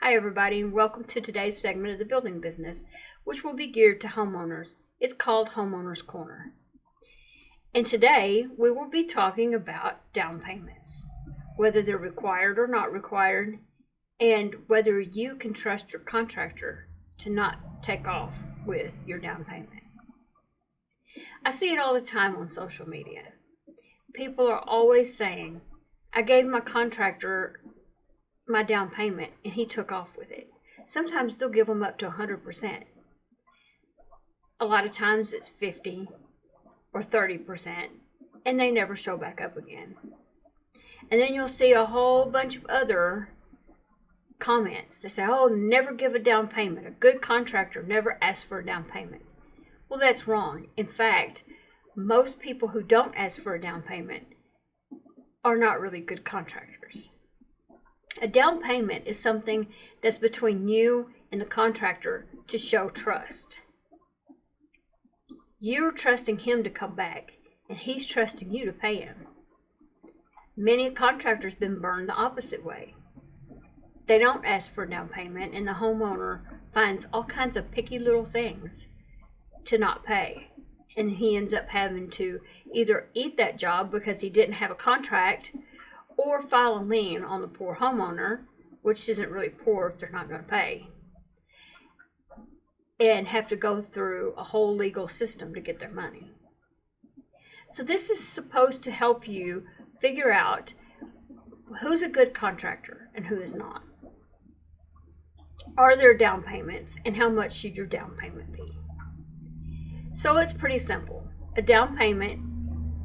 Hi everybody, and welcome to today's segment of the building business, which will be geared to homeowners. It's called Homeowners Corner. And today we will be talking about down payments, whether they're required or not required, and whether you can trust your contractor to not take off with your down payment. I see it all the time on social media. People are always saying, I gave my contractor my down payment and he took off with it. Sometimes they'll give them up to 100%. A lot of times it's 50 or 30%, and they never show back up again. And then you'll see a whole bunch of other comments. They say, oh, never give a down payment. A good contractor never asks for a down payment. Well, that's wrong. In fact, most people who don't ask for a down payment are not really good contractors. A down payment is something that's between you and the contractor to show trust. You're trusting him to come back, and he's trusting you to pay him. Many contractors have been burned the opposite way. They don't ask for a down payment, and the homeowner finds all kinds of picky little things to not pay. And he ends up having to either eat that job because he didn't have a contract, or file a lien on the poor homeowner, which isn't really poor if they're not going to pay, and have to go through a whole legal system to get their money. So this is supposed to help you figure out who's a good contractor and who is not. Are there down payments, and how much should your down payment be? So it's pretty simple. A down payment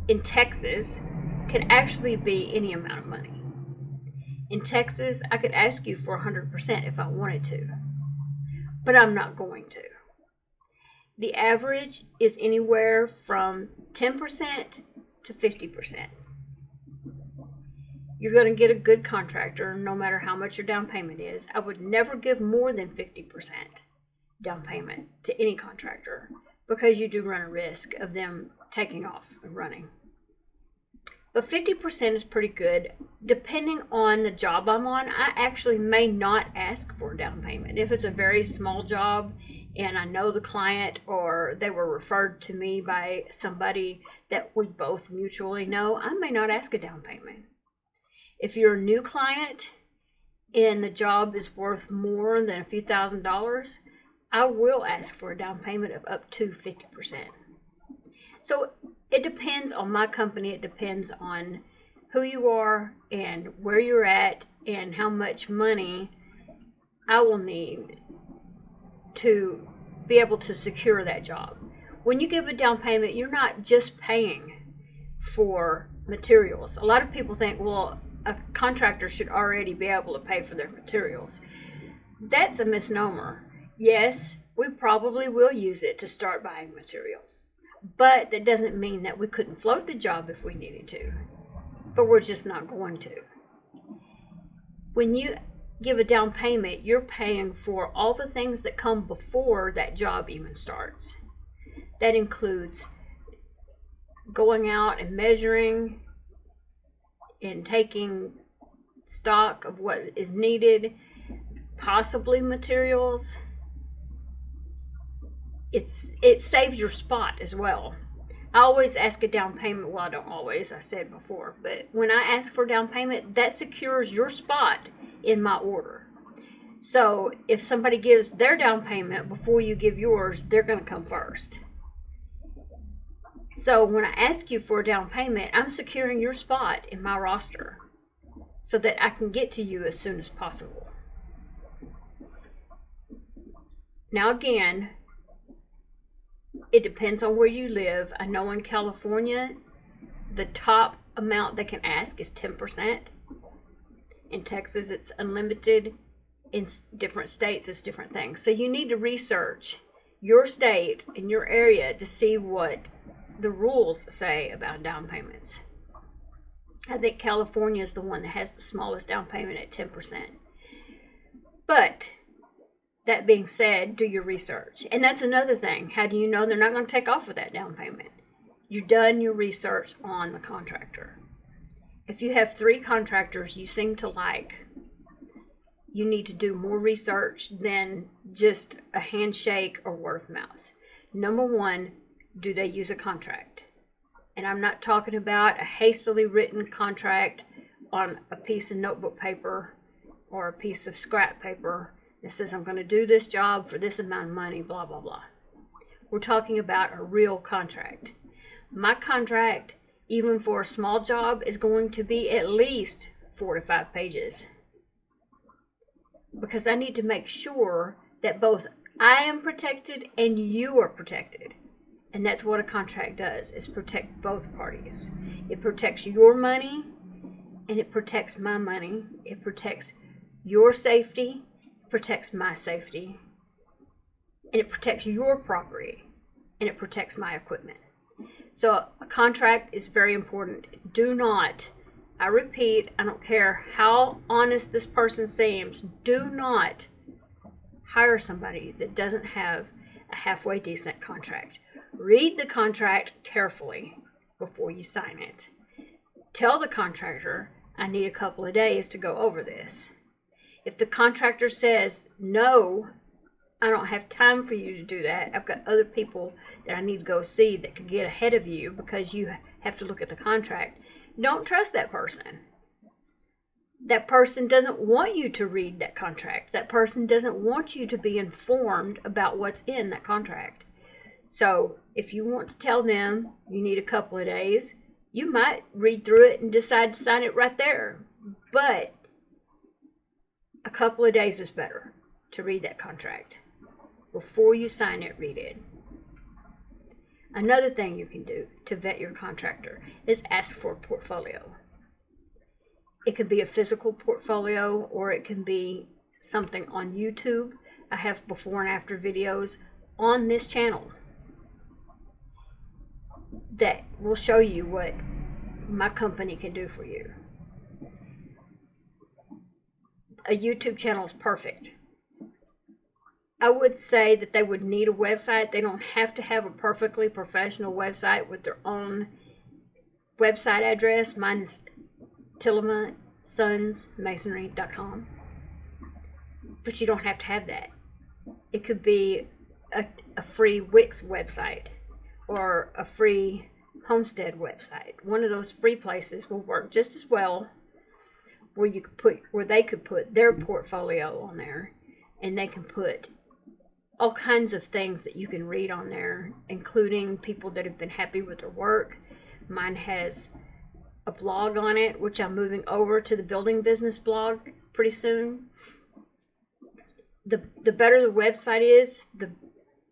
in Texas can actually be any amount of money. In Texas, I could ask you for 100% if I wanted to, but I'm not going to. The average is anywhere from 10% to 50%. You're going to get a good contractor no matter how much your down payment is. I would never give more than 50% down payment to any contractor because you do run a risk of them taking off and running. But 50% is pretty good. Depending on the job I'm on, I actually may not ask for a down payment. If it's a very small job and I know the client, or they were referred to me by somebody that we both mutually know, I may not ask a down payment. If you're a new client and the job is worth more than a few $1,000s, I will ask for a down payment of up to 50%. So it depends on my company. It depends on who you are and where you're at and how much money I will need to be able to secure that job. When you give a down payment, you're not just paying for materials. A lot of people think, well, a contractor should already be able to pay for their materials. That's a misnomer. Yes, we probably will use it to start buying materials. But that doesn't mean that we couldn't float the job if we needed to. But we're just not going to. When you give a down payment, you're paying for all the things that come before that job even starts. That includes going out and measuring and taking stock of what is needed, possibly materials. It saves your spot as well. I always ask a down payment. Well, I don't always, I said before, but when I ask for a down payment, that secures your spot in my order. So if somebody gives their down payment before you give yours, they're going to come first. So when I ask you for a down payment, I'm securing your spot in my roster so that I can get to you as soon as possible. Now again, it depends on where you live. I know in California, the top amount they can ask is 10%. In Texas, it's unlimited. In different states, it's different things. So you need to research your state and your area to see what the rules say about down payments. I think California is the one that has the smallest down payment at 10%. But that being said, do your research. And that's another thing. How do you know they're not going to take off with that down payment? You've done your research on the contractor. If you have 3 contractors you seem to like, you need to do more research than just a handshake or word of mouth. Number one, do they use a contract? And I'm not talking about a hastily written contract on a piece of notebook paper or a piece of scrap paper that says I'm going to do this job for this amount of money, blah, blah, blah. We're talking about a real contract. My contract, even for a small job, is going to be at least 4 to 5 pages. Because I need to make sure that both I am protected and you are protected. And that's what a contract does, is protect both parties. It protects your money and it protects my money. It protects your safety, it protects my safety, and it protects your property, and it protects my equipment. So a contract is very important. Do not, I repeat, I don't care how honest this person seems, do not hire somebody that doesn't have a halfway decent contract. Read the contract carefully before you sign it. Tell the contractor, I need a couple of days to go over this. If the contractor says, no, I don't have time for you to do that, I've got other people that I need to go see that could get ahead of you because you have to look at the contract, don't trust that person. That person doesn't want you to read that contract. That person doesn't want you to be informed about what's in that contract. So if you want to tell them you need a couple of days, you might read through it and decide to sign it right there. But a couple of days is better to read that contract. Before you sign it, read it. Another thing you can do to vet your contractor is ask for a portfolio. It could be a physical portfolio or it can be something on YouTube. I have before and after videos on this channel that will show you what my company can do for you. A YouTube channel is perfect. I would say that they would need a website. They don't have to have a perfectly professional website with their own website address. Mine is tillemsonsmasonry.com. But you don't have to have that. It could be a free Wix website or a free homestead website. One of those free places will work just as well, where they could put their portfolio on there, and they can put all kinds of things that you can read on there, including people that have been happy with their work. Mine has a blog on it, which I'm moving over to the building business blog pretty soon. The better the website is, the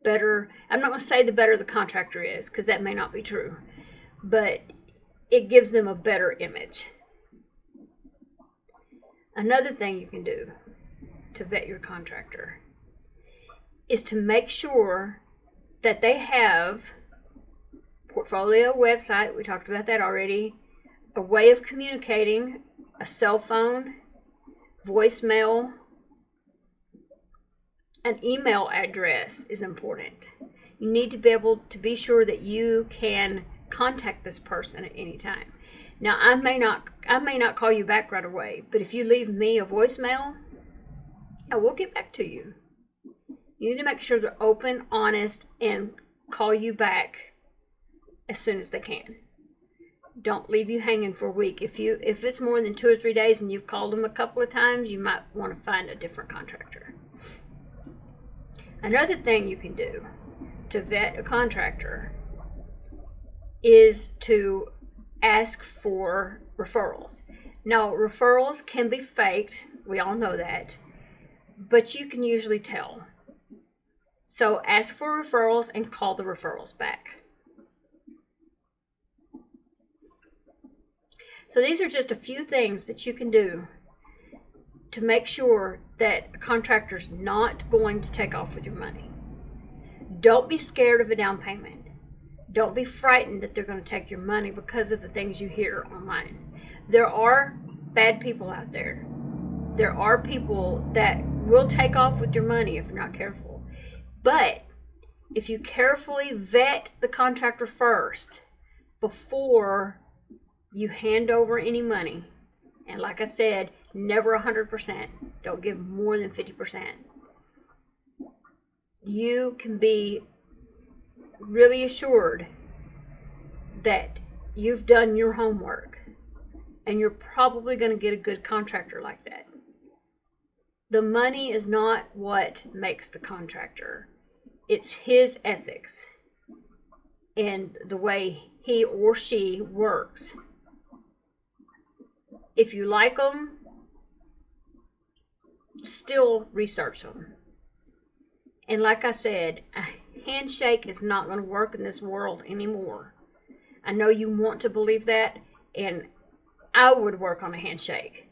better, I'm not going to say the better the contractor is, because that may not be true, but it gives them a better image. Another thing you can do to vet your contractor is to make sure that they have portfolio, website, we talked about that already, a way of communicating, a cell phone, voicemail, an email address is important. You need to be able to be sure that you can contact this person at any time. Now, I may not call you back right away, but if you leave me a voicemail, I will get back to you. You need to make sure they're open, honest, and call you back as soon as they can. Don't leave you hanging for a week. If it's more than 2 or 3 days and you've called them a couple of times, you might want to find a different contractor. Another thing you can do to vet a contractor is to ask for referrals. Now, referrals can be faked. We all know that. But you can usually tell. So ask for referrals and call the referrals back. So these are just a few things that you can do to make sure that a contractor's not going to take off with your money. Don't be scared of a down payment. Don't be frightened that they're going to take your money because of the things you hear online. There are bad people out there. There are people that will take off with your money if you're not careful. But if you carefully vet the contractor first before you hand over any money, and like I said, Never 100%. Don't give more than 50%. You can be really assured that you've done your homework, and you're probably going to get a good contractor like that. The money is not what makes the contractor. It's his ethics and the way he or she works. If you like them, still research them. And like I said, a handshake is not going to work in this world anymore. I know you want to believe that, and I would work on a handshake.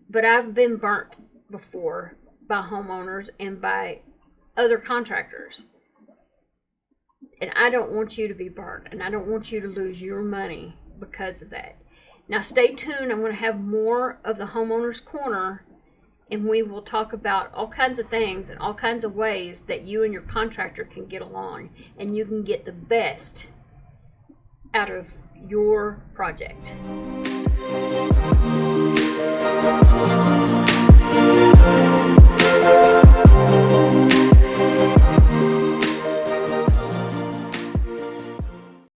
But I've been burnt before by homeowners and by other contractors. And I don't want you to be burnt, and I don't want you to lose your money because of that. Now stay tuned. I'm going to have more of the Homeowners Corner, and we will talk about all kinds of things and all kinds of ways that you and your contractor can get along, and you can get the best out of your project.